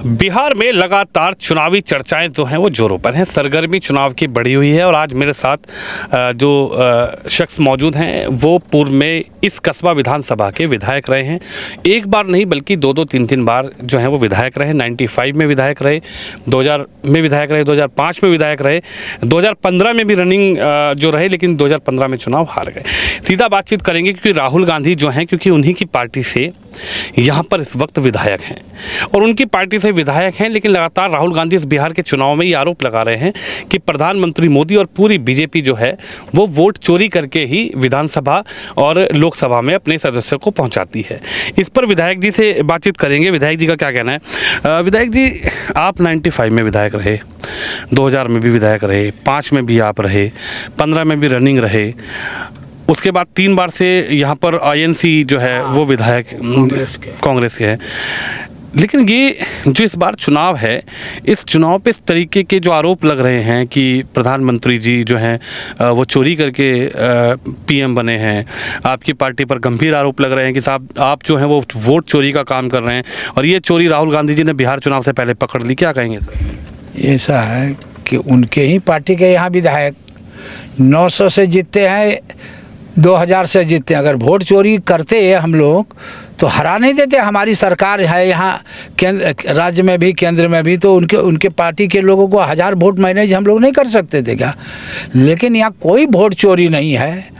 बिहार में लगातार चुनावी चर्चाएं जो हैं वो जोरों पर हैं। सरगर्मी चुनाव की बढ़ी हुई है और आज मेरे साथ जो शख्स मौजूद हैं वो पूर्व में इस कस्बा विधानसभा के विधायक रहे हैं। एक बार नहीं बल्कि दो तीन बार जो हैं वो विधायक रहे। 95 में विधायक रहे, 2000 में विधायक रहे, 2005 में विधायक रहे, 2015 में भी रनिंग जो रहे, लेकिन 2015 में चुनाव हार गए। सीधा बातचीत करेंगे क्योंकि राहुल गांधी जो हैं, क्योंकि उन्हीं की पार्टी से यहाँ पर इस वक्त विधायक हैं और उनकी पार्टी से विधायक हैं, लेकिन लगातार राहुल गांधी इस बिहार के चुनाव में ये आरोप लगा रहे हैं कि प्रधानमंत्री मोदी और पूरी बीजेपी जो है वो वोट चोरी करके ही विधानसभा और लोकसभा में अपने सदस्यों को पहुंचाती है। इस पर विधायक जी से बातचीत करेंगे। विधायक जी का क्या कहना है? विधायक जी, आप 95 में विधायक रहे, 2000 में भी विधायक रहे, 5 में भी आप रहे, 15 में भी रनिंग रहे, उसके बाद 3 बार से यहाँ पर आईएनसी जो है वो विधायक कांग्रेस के हैं। लेकिन ये जो इस बार चुनाव है, इस चुनाव पे इस तरीके के जो आरोप लग रहे हैं कि प्रधानमंत्री जी जो हैं वो चोरी करके पीएम बने हैं, आपकी पार्टी पर गंभीर आरोप लग रहे हैं कि साहब आप जो हैं वो वोट चोरी का काम कर रहे हैं और ये चोरी राहुल गांधी जी ने बिहार चुनाव से पहले पकड़ ली। क्या कहेंगे सर? ऐसा है कि उनके ही पार्टी के यहाँ विधायक 900 से जीतते हैं, 2000 से जीतते हैं। अगर वोट चोरी करते हैं हम लोग तो हरा नहीं देते। हमारी सरकार है यहाँ केंद्र राज्य में भी केंद्र में भी, तो उनके पार्टी के लोगों को 1000 वोट मैनेज हम लोग नहीं कर सकते थे क्या? लेकिन यहाँ कोई वोट चोरी नहीं है,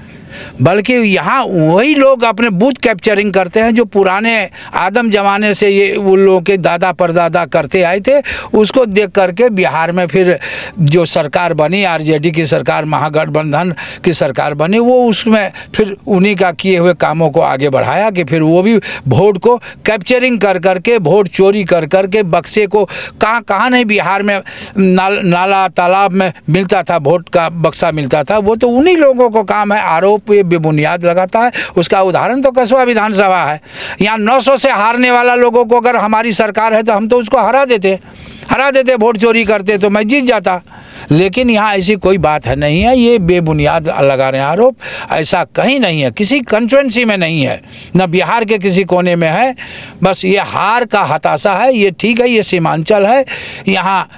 बल्कि यहाँ वही लोग अपने बूथ कैप्चरिंग करते हैं जो पुराने आदम ज़माने से ये वो लोगों के दादा परदादा करते आए थे। उसको देख करके बिहार में फिर जो सरकार बनी, आरजेडी की सरकार, महागठबंधन की सरकार बनी, वो उसमें फिर उन्हीं का किए हुए कामों को आगे बढ़ाया कि फिर वो भी वोट को कैप्चरिंग कर करके, वोट चोरी कर करके, बक्से को कहाँ नहीं बिहार में नाला तालाब में मिलता था, वोट का बक्सा मिलता था, वो तो उन्हीं लोगों को काम है। आरोप ये बेबुनियाद लगाता है। उसका उदाहरण तो कस्बा विधानसभा है। यहाँ 900 से हारने वाला लोगों को अगर हमारी सरकार है तो हम तो उसको हरा देते, वोट चोरी करते तो मैं जीत जाता। लेकिन यहाँ ऐसी कोई बात है नहीं है। ये बेबुनियाद लगा रहे हैं आरोप। ऐसा कहीं नहीं है, किसी कंस्टिट्यूएंसी में नहीं है, न बिहार के किसी कोने में है। बस ये हार का हताशा है। ये ठीक है, ये सीमांचल है, यहाँ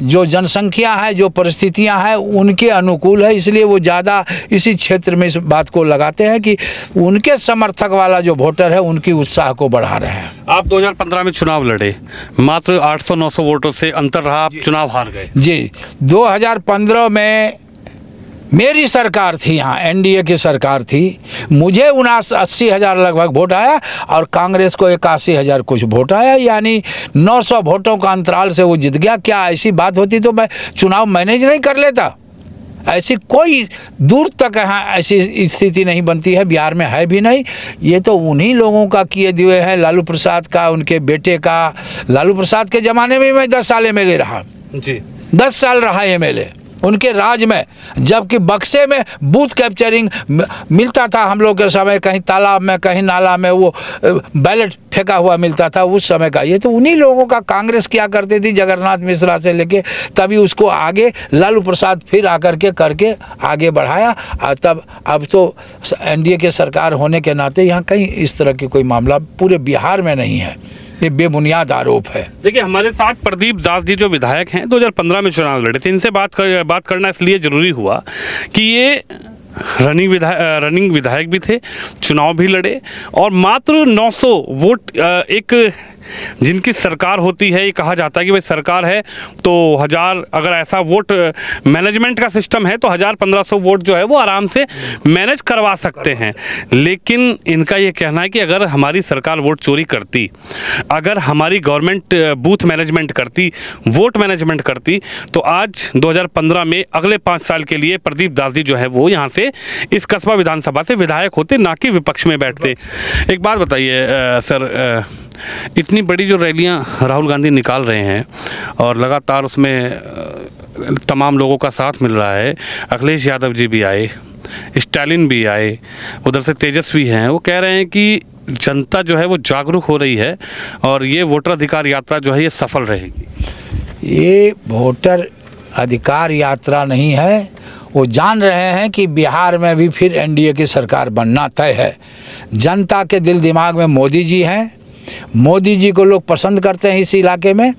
जो जनसंख्या है, जो परिस्थितियां हैं उनके अनुकूल है, इसलिए वो ज़्यादा इसी क्षेत्र में इस बात को लगाते हैं कि उनके समर्थक वाला जो वोटर है उनकी उत्साह को बढ़ा रहे हैं। आप 2015 में चुनाव लड़े, मात्र 800-900 वोटों से अंतर रहा, आप चुनाव हार गए। जी, 2015 में मेरी सरकार थी, यहाँ एनडीए की सरकार थी। मुझे 80,000 लगभग वोट आया और कांग्रेस को 81,000 कुछ वोट आया, यानी 900 वोटों का अंतराल से वो जीत गया। क्या ऐसी बात होती तो मैं चुनाव मैनेज नहीं कर लेता? ऐसी कोई दूर तक यहाँ ऐसी स्थिति नहीं बनती है, बिहार में है भी नहीं। ये तो उन्हीं लोगों का किए दिए हैं, लालू प्रसाद का, उनके बेटे का। लालू प्रसाद के ज़माने में मैं 10 साल एमएलए रहा जी, 10 साल रहा एमएलए उनके राज में, जबकि बक्से में बूथ कैप्चरिंग मिलता था हम लोग के समय, कहीं तालाब में कहीं नाला में वो बैलेट फेंका हुआ मिलता था उस समय का। ये तो उन्हीं लोगों का कांग्रेस किया करती थी, जगन्नाथ मिश्रा से लेके, तभी उसको आगे लालू प्रसाद फिर आकर के करके आगे बढ़ाया। और तब अब तो एनडीए के सरकार होने के नाते यहाँ कहीं इस तरह की कोई मामला पूरे बिहार में नहीं है। ये बेबुनियाद आरोप है। देखिए, हमारे साथ प्रदीप दास जी जो विधायक हैं, 2015 में चुनाव लड़े थे। इनसे बात करना इसलिए ज़रूरी हुआ कि ये रनिंग विधायक भी थे, चुनाव भी लड़े और मात्र 900 वोट एक जिनकी सरकार होती है, ये कहा जाता है कि भाई सरकार है तो 1000, अगर ऐसा वोट मैनेजमेंट का सिस्टम है तो 1000-1500 वोट जो है वो आराम से मैनेज करवा सकते हैं। लेकिन इनका ये कहना है कि अगर हमारी सरकार वोट चोरी करती, अगर हमारी गवर्नमेंट बूथ मैनेजमेंट करती, वोट मैनेजमेंट करती, तो आज 2015 में अगले 5 साल के लिए प्रदीप दास जी जो है वो यहाँ से इस कस्बा विधानसभा से विधायक होते, ना कि विपक्ष में बैठते। एक बात बताइए सर, इतनी बड़ी जो रैलियां राहुल गांधी निकाल रहे हैं और लगातार उसमें तमाम लोगों का साथ मिल रहा है, अखिलेश यादव जी भी आए, स्टालिन भी आए, उधर से तेजस्वी हैं, वो कह रहे हैं कि जनता जो है वो जागरूक हो रही है और ये वोटर अधिकार यात्रा जो है ये सफल रहेगी। ये वोटर अधिकार यात्रा नहीं है, वो जान रहे हैं कि बिहार में भी फिर एनडीए की सरकार बनना तय है। जनता के दिल दिमाग में मोदी जी हैं, मोदी जी को लोग पसंद करते हैं इस इलाके में,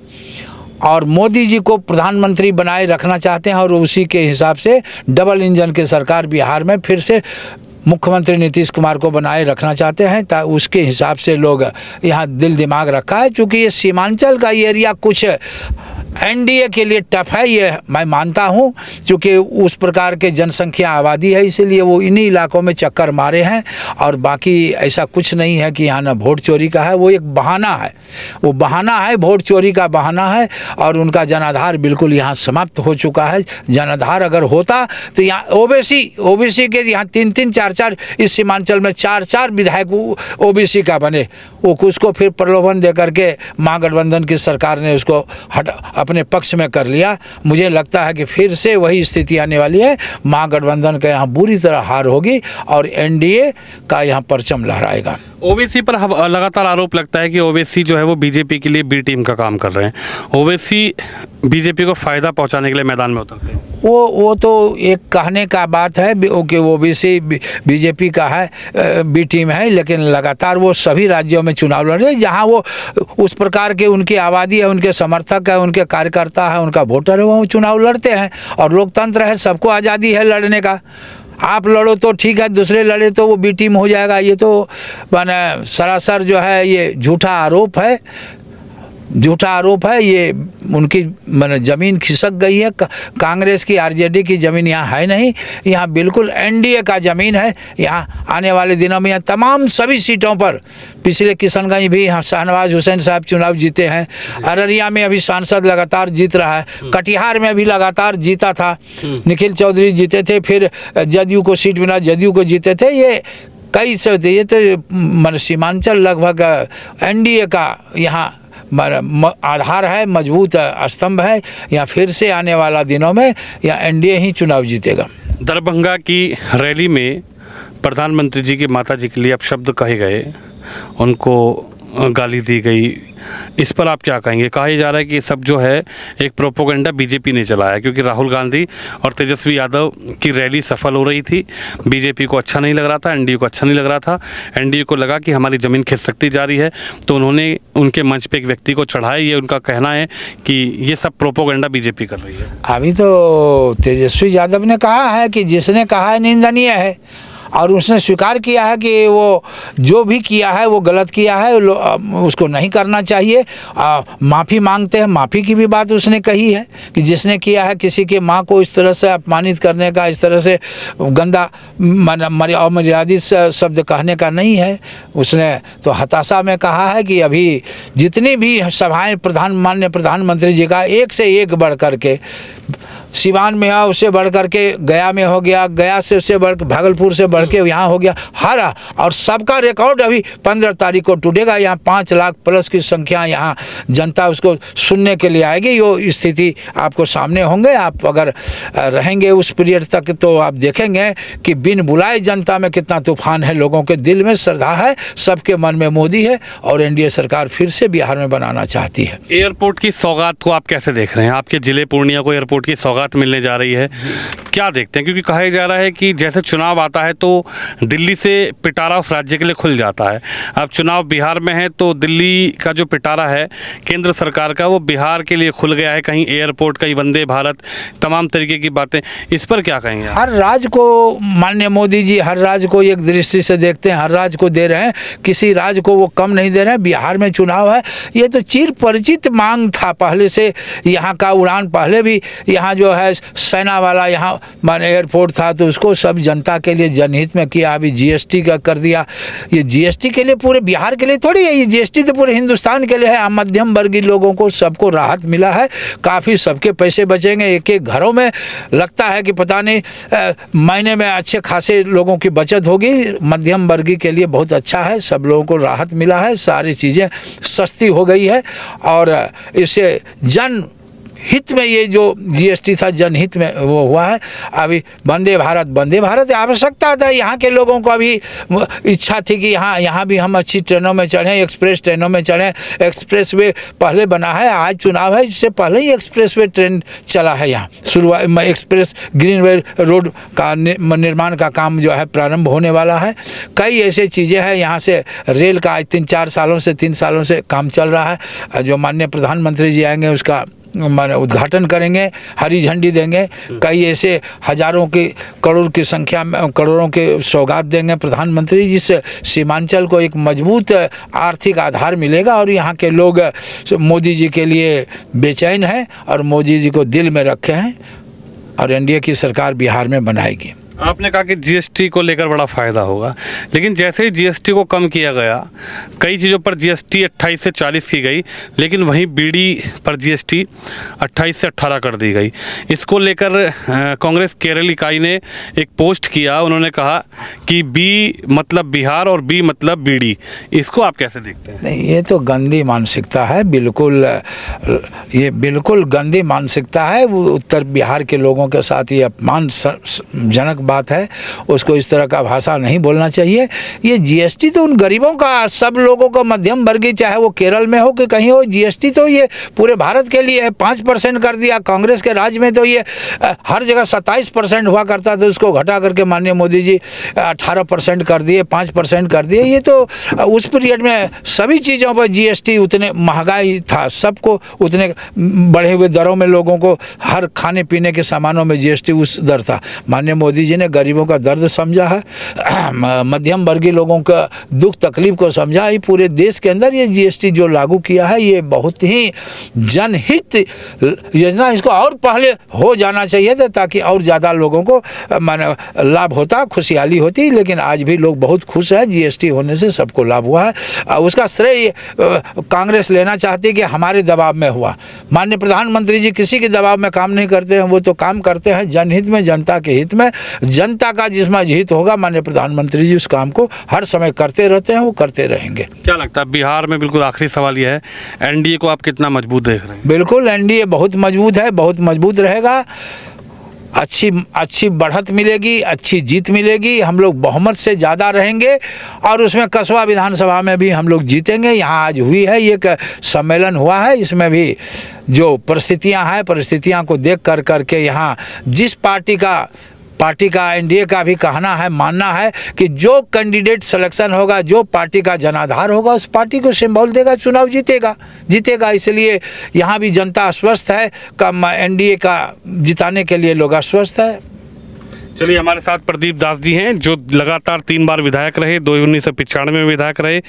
और मोदी जी को प्रधानमंत्री बनाए रखना चाहते हैं, और उसी के हिसाब से डबल इंजन की सरकार बिहार में फिर से मुख्यमंत्री नीतीश कुमार को बनाए रखना चाहते हैं। उसके हिसाब से लोग यहाँ दिल दिमाग रखा है। चूँकि ये सीमांचल का एरिया कुछ एनडीए के लिए टफ है, ये मैं मानता हूँ, क्योंकि उस प्रकार के जनसंख्या आबादी है, इसीलिए वो इन्हीं इलाकों में चक्कर मारे हैं। और बाकी ऐसा कुछ नहीं है कि यहाँ ना वोट चोरी का है, वो एक बहाना है, वो बहाना है, वोट चोरी का बहाना है। और उनका जनाधार बिल्कुल यहाँ समाप्त हो चुका है। जनाधार अगर होता तो यहाँ ओबीसी के यहाँ 3-3, 4-4, इस सीमांचल में 4-4 विधायक ओबीसी का बने, वो उसको फिर प्रलोभन दे करके महागठबंधन की सरकार ने उसको अपने पक्ष में कर लिया। मुझे लगता है कि फिर से वही स्थिति आने वाली है, महागठबंधन का यहाँ बुरी तरह हार होगी और एनडीए का यहाँ परचम लहराएगा। ओवैसी पर लगातार आरोप लगता है कि ओवैसी जो है वो बीजेपी के लिए बी टीम का काम कर रहे हैं। ओवैसी बीजेपी को फ़ायदा पहुंचाने के लिए मैदान में उतरते हैं। वो तो एक कहने का बात है कि ओबीसी बीजेपी का है, बी टीम है, लेकिन लगातार वो सभी राज्यों में चुनाव लड़ रहे हैं जहाँ वो उस प्रकार के उनकी आबादी है, उनके समर्थक है, उनके कार्यकर्ता है, उनका वोटर है, वो चुनाव लड़ते हैं। और लोकतंत्र है, सबको आज़ादी है लड़ने का। आप लड़ो तो ठीक है, दूसरे लड़े तो वो बी टीम हो जाएगा। ये तो माने सरासर जो है ये झूठा आरोप है, झूठा आरोप है। ये उनकी माने ज़मीन खिसक गई है। कांग्रेस की आरजेडी की ज़मीन यहाँ है नहीं, यहाँ बिल्कुल एनडीए का ज़मीन है। यहाँ आने वाले दिनों में यहाँ तमाम सभी सीटों पर, पिछले किशनगंज भी यहाँ शाहनवाज हुसैन साहब चुनाव जीते हैं, अररिया में अभी सांसद लगातार जीत रहा है, कटिहार में भी लगातार जीता था, निखिल चौधरी जीते थे, फिर जदयू को सीट मिला, जदयू को जीते थे। ये कई से ये तो सीमांचल लगभग एनडीए का यहाँ आधार है, मजबूत स्तंभ है। या फिर से आने वाला दिनों में या एनडीए ही चुनाव जीतेगा। दरभंगा की रैली में प्रधानमंत्री जी की माता जी के लिए अपशब्द कहे गए, उनको गाली दी गई, इस पर आप क्या कहेंगे? कहा जा रहा है कि ये सब जो है एक प्रोपोगंडा बीजेपी ने चलाया, क्योंकि राहुल गांधी और तेजस्वी यादव की रैली सफल हो रही थी। बीजेपी को अच्छा नहीं लग रहा था, एनडीए को अच्छा नहीं लग रहा था। एनडीए को लगा कि हमारी ज़मीन खिसकती जा रही है, तो उन्होंने उनके मंच पे एक व्यक्ति को चढ़ाया। ये उनका कहना है कि ये सब प्रोपोगंडा बीजेपी कर रही है। अभी तो तेजस्वी यादव ने कहा है कि जिसने कहा है निंदनीय है, और उसने स्वीकार किया है कि वो जो भी किया है वो गलत किया है, उसको नहीं करना चाहिए। माफ़ी मांगते हैं, माफ़ी की भी बात उसने कही है कि जिसने किया है, किसी के माँ को इस तरह से अपमानित करने का, इस तरह से गंदा अमर्यादित शब्द कहने का नहीं है। उसने तो हताशा में कहा है कि अभी जितनी भी सभाएँ माननीय प्रधानमंत्री जी का एक से एक बढ़ कर के, सिवान में है उससे बढ़ कर के गया में हो गया, गया से उससे बढ़ भागलपुर से बढ़ के यहाँ हो गया, हर और सबका रिकॉर्ड अभी 15 तारीख को टूटेगा। यहाँ 5 लाख प्लस की संख्या यहाँ जनता उसको सुनने के लिए आएगी। ये स्थिति आपको सामने होंगे। आप अगर रहेंगे उस पीरियड तक तो आप देखेंगे कि बिन बुलाए जनता में कितना तूफान है, लोगों के दिल में श्रद्धा है, सबके मन में मोदी है, और एनडीए सरकार फिर से बिहार में बनाना चाहती है। एयरपोर्ट की सौगात को आप कैसे देख रहे हैं? आपके ज़िले पूर्णिया को एयरपोर्ट की सौगात मिलने जा रही है, क्या देखते हैं? क्योंकि कहा जा रहा है कि जैसे चुनाव आता है तो दिल्ली से पिटारा उस राज्य के लिए खुल जाता है। अब चुनाव बिहार में है तो दिल्ली का जो पिटारा है केंद्र सरकार का, वो बिहार के लिए खुल गया है। कहीं एयरपोर्ट, कहीं वंदे भारत, तमाम तरीके की बातें, इस पर क्या कहेंगे? हर राज्य को माननीय मोदी जी हर राज्य को एक दृष्टि से देखते हैं, हर राज्य को दे रहे हैं, किसी राज्य को वो कम नहीं दे रहे हैं। बिहार में चुनाव है, ये तो चिर परिचित मांग था पहले से। यहाँ का उड़ान पहले भी यहाँ जो है सेना वाला यहाँ मान एयरपोर्ट था, तो उसको सब जनता के लिए जनहित में किया। अभी जीएसटी का कर दिया। ये जीएसटी के लिए पूरे बिहार के लिए थोड़ी है, ये जीएसटी तो पूरे हिंदुस्तान के लिए है। मध्यम वर्गीय लोगों को सबको राहत मिला है, काफ़ी सबके पैसे बचेंगे। एक एक घरों में लगता है कि पता नहीं महीने में अच्छे खासे लोगों की बचत होगी। मध्यम वर्गीय के लिए बहुत अच्छा है, सब लोगों को राहत मिला है, सारी चीज़ें सस्ती हो गई है, और इससे जन हित में ये जो जीएसटी था, जनहित में वो हुआ है। अभी वंदे भारत आवश्यकता था, यहाँ के लोगों को अभी इच्छा थी कि यहाँ भी हम अच्छी ट्रेनों में चढ़ें, एक्सप्रेस ट्रेनों में चढ़ें। एक्सप्रेसवे पहले बना है, आज चुनाव है, इससे पहले ही एक्सप्रेसवे ट्रेन चला है यहाँ। शुरुआत में एक्सप्रेस ग्रीनवे रोड का निर्माण का काम जो है प्रारंभ होने वाला है। कई ऐसे चीज़ें हैं, यहाँ से रेल का आज 3 सालों से काम चल रहा है। जो माननीय प्रधानमंत्री जी आएंगे उसका उद्घाटन करेंगे, हरी झंडी देंगे। कई ऐसे हजारों की करोड़ की संख्या में करोड़ों के सौगात देंगे प्रधानमंत्री, जिससे सीमांचल को एक मजबूत आर्थिक आधार मिलेगा। और यहाँ के लोग मोदी जी के लिए बेचैन हैं और मोदी जी को दिल में रखे हैं और एनडीए की सरकार बिहार में बनाएगी। आपने कहा कि जीएसटी को लेकर बड़ा फ़ायदा होगा, लेकिन जैसे ही जीएसटी को कम किया गया, कई चीज़ों पर जीएसटी 28 से 40 की गई, लेकिन वहीं बीड़ी पर जीएसटी 28 से 18 कर दी गई। इसको लेकर कांग्रेस केरल इकाई ने एक पोस्ट किया। उन्होंने कहा कि बी मतलब बिहार और बी मतलब बीड़ी। इसको आप कैसे देखते हैं? नहीं, ये तो गंदी मानसिकता है, बिल्कुल ये बिल्कुल गंदी मानसिकता है। वो उत्तर बिहार के लोगों के साथ ये अपमानजनक बात है, उसको इस तरह का भाषा नहीं बोलना चाहिए। ये जीएसटी तो उन गरीबों का, सब लोगों का, मध्यम वर्गीय, चाहे वो केरल में हो कि कहीं हो, जीएसटी तो ये पूरे भारत के लिए है। 5% कर दिया। कांग्रेस के राज में तो ये हर जगह 27% हुआ करता था, उसको घटा करके माननीय मोदी जी 18% कर दिए, 5% कर दिए। ये तो उस पीरियड में सभी चीज़ों पर जीएसटी, उतने महंगाई था, सबको उतने बढ़े हुए दरों में, लोगों को हर खाने पीने के सामानों में जीएसटी उस दर था। माननीय मोदी जी ने गरीबों का दर्द समझा है, मध्यम वर्गीय लोगों का दुख तकलीफ को समझा है। पूरे देश के अंदर ये जीएसटी जो लागू किया है, ये बहुत ही जनहित योजना, इसको और पहले हो जाना चाहिए था, ताकि और ज़्यादा लोगों को लाभ होता, खुशहाली होती। लेकिन आज भी लोग बहुत खुश हैं, जीएसटी होने से सबको लाभ हुआ है। उसका श्रेय कांग्रेस लेना चाहती है कि हमारे दबाव में हुआ। माननीय प्रधानमंत्री जी किसी के दबाव में काम नहीं करते हैं, वो तो काम करते हैं जनहित में, जनता के हित में। जनता का जिसमें हित होगा, माननीय प्रधानमंत्री जी उस काम को हर समय करते रहते हैं, वो करते रहेंगे। क्या लगता है बिहार में, बिल्कुल आखिरी सवाल यह है, एनडीए को आप कितना मजबूत देख रहे हैं? बिल्कुल एनडीए बहुत मजबूत है, बहुत मजबूत रहेगा। अच्छी बढ़त मिलेगी, अच्छी जीत मिलेगी। हम लोग बहुमत से ज़्यादा रहेंगे और उसमें कसबा विधानसभा में भी हम लोग जीतेंगे। यहाँ आज हुई है, ये एक सम्मेलन हुआ है, इसमें भी जो परिस्थितियाँ को देख करके यहाँ जिस पार्टी का एनडीए का भी कहना है, मानना है कि जो कैंडिडेट सिलेक्शन होगा, जो पार्टी का जनाधार होगा, उस पार्टी को सिंबल देगा, चुनाव जीतेगा। इसलिए यहाँ भी जनता आश्वस्त है, एनडीए का जिताने के लिए लोग आश्वस्त है। चलिए, हमारे साथ प्रदीप दास जी हैं, जो लगातार 3 बार विधायक रहे। 1995 में विधायक रहे,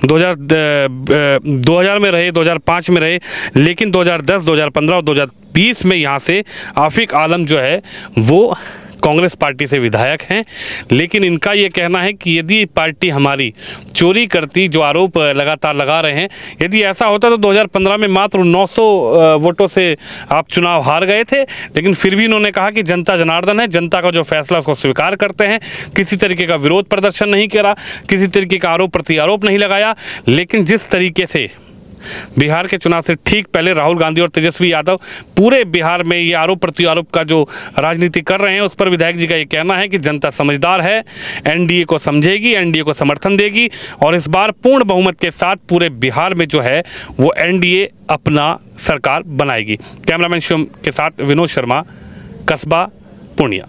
2000 में रहे, 2005 में रहे, लेकिन 2010, 2015 और 2020 में यहाँ से आफिक आलम जो है वो कांग्रेस पार्टी से विधायक हैं। लेकिन इनका ये कहना है कि यदि पार्टी हमारी चोरी करती, जो आरोप लगातार लगा रहे हैं, यदि ऐसा होता तो 2015 में मात्र 900 वोटों से आप चुनाव हार गए थे। लेकिन फिर भी इन्होंने कहा कि जनता जनार्दन है, जनता का जो फैसला उसको स्वीकार करते हैं। किसी तरीके का विरोध प्रदर्शन नहीं करा, किसी तरीके का आरोप प्रत्यारोप नहीं लगाया। लेकिन जिस तरीके से बिहार के चुनाव से ठीक पहले राहुल गांधी और तेजस्वी यादव पूरे बिहार में ये आरोप प्रत्यारोप का जो राजनीति कर रहे हैं, उस पर विधायक जी का ये कहना है कि जनता समझदार है, एनडीए को समझेगी, एनडीए को समर्थन देगी और इस बार पूर्ण बहुमत के साथ पूरे बिहार में जो है वो एनडीए अपना सरकार बनाएगी। कैमरामैन शिवम के साथ विनोद शर्मा, कस्बा, पूर्णिया।